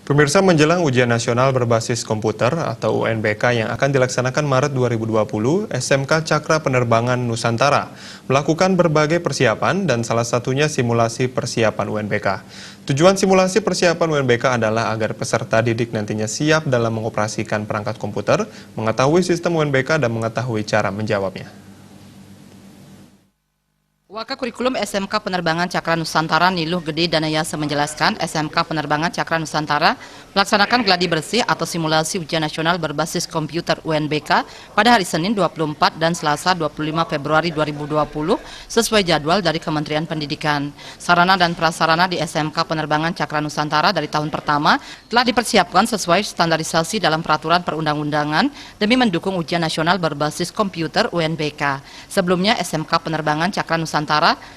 Pemirsa, menjelang ujian nasional berbasis komputer atau UNBK yang akan dilaksanakan Maret 2020, SMK Cakra Penerbangan Nusantara melakukan berbagai persiapan dan salah satunya simulasi persiapan UNBK. Tujuan simulasi persiapan UNBK adalah agar peserta didik nantinya siap dalam mengoperasikan perangkat komputer, mengetahui sistem UNBK dan mengetahui cara menjawabnya. Wakakurikulum SMK Penerbangan Cakra Nusantara Niluh Gede Danayasa menjelaskan SMK Penerbangan Cakra Nusantara melaksanakan gladi bersih atau simulasi ujian nasional berbasis komputer UNBK pada hari Senin 24 dan Selasa 25 Februari 2020 sesuai jadwal dari Kementerian Pendidikan. Sarana dan prasarana di SMK Penerbangan Cakra Nusantara dari tahun pertama telah dipersiapkan sesuai standarisasi dalam peraturan perundang-undangan demi mendukung ujian nasional berbasis komputer UNBK. Sebelumnya SMK Penerbangan Cakra Nusantara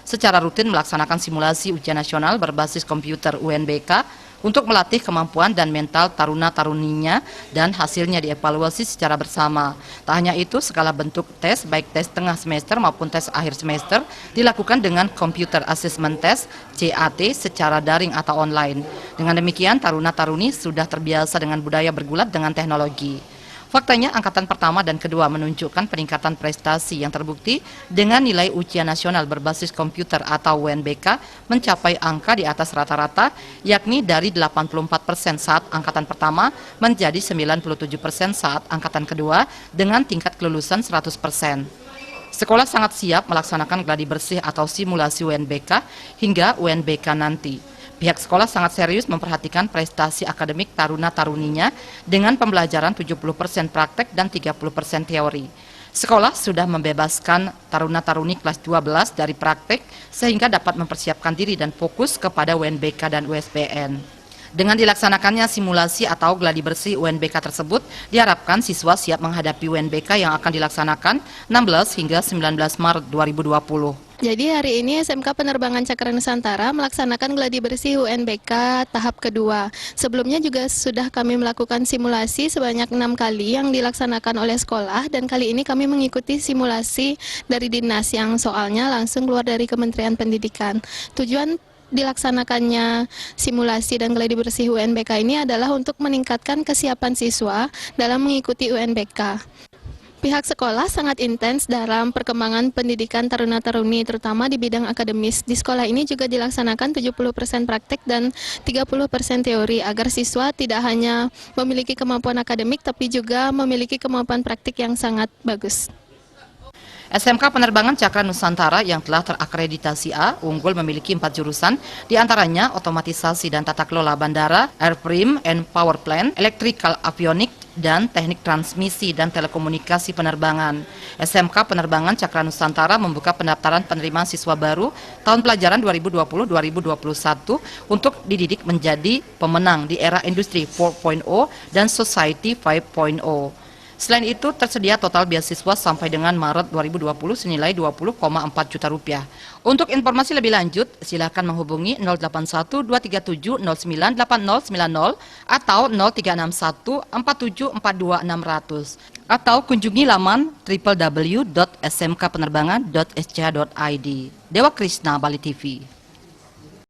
secara rutin melaksanakan simulasi ujian nasional berbasis komputer UNBK untuk melatih kemampuan dan mental taruna-taruninya dan hasilnya dievaluasi secara bersama. Tak hanya itu, segala bentuk tes, baik tes tengah semester maupun tes akhir semester, dilakukan dengan Computer Assessment Test (CAT) secara daring atau online. Dengan demikian, taruna-taruni sudah terbiasa dengan budaya bergulat dengan teknologi. Faktanya, angkatan pertama dan kedua menunjukkan peningkatan prestasi yang terbukti dengan nilai ujian nasional berbasis komputer atau UNBK mencapai angka di atas rata-rata, yakni dari 84% saat angkatan pertama menjadi 97% saat angkatan kedua dengan tingkat kelulusan 100%. Sekolah sangat siap melaksanakan gladi bersih atau simulasi UNBK hingga UNBK nanti. Pihak sekolah sangat serius memperhatikan prestasi akademik taruna-taruninya dengan pembelajaran 70% praktek dan 30% teori. Sekolah sudah membebaskan taruna-taruni kelas 12 dari praktek sehingga dapat mempersiapkan diri dan fokus kepada UNBK dan USBN. Dengan dilaksanakannya simulasi atau gladi bersih UNBK tersebut, diharapkan siswa siap menghadapi UNBK yang akan dilaksanakan 16 hingga 19 Maret 2020. Jadi hari ini SMK Penerbangan Cakra Nusantara melaksanakan gladi bersih UNBK tahap kedua. Sebelumnya juga sudah kami melakukan simulasi sebanyak 6 kali yang dilaksanakan oleh sekolah, dan kali ini kami mengikuti simulasi dari dinas yang soalnya langsung keluar dari Kementerian Pendidikan. Tujuan dilaksanakannya simulasi dan gladi bersih UNBK ini adalah untuk meningkatkan kesiapan siswa dalam mengikuti UNBK. Pihak sekolah sangat intens dalam perkembangan pendidikan taruna-taruni, terutama di bidang akademis. Di sekolah ini juga dilaksanakan 70% praktek dan 30% teori, agar siswa tidak hanya memiliki kemampuan akademik, tapi juga memiliki kemampuan praktik yang sangat bagus. SMK Penerbangan Cakra Nusantara yang telah terakreditasi A unggul memiliki 4 jurusan, diantaranya otomatisasi dan tata kelola bandara, airframe and power plant, electrical avionics, dan teknik transmisi dan telekomunikasi penerbangan. SMK Penerbangan Cakra Nusantara membuka pendaftaran penerimaan siswa baru tahun pelajaran 2020-2021 untuk dididik menjadi pemenang di era industri 4.0 dan society 5.0. Selain itu, tersedia total beasiswa sampai dengan Maret 2020 senilai 20,4 juta rupiah. Untuk informasi lebih lanjut, silakan menghubungi 081 237 09 8090 atau 0361 4742 600 atau kunjungi laman www.smkpenerbangan.sch.id. Dewa Krishna, Bali TV.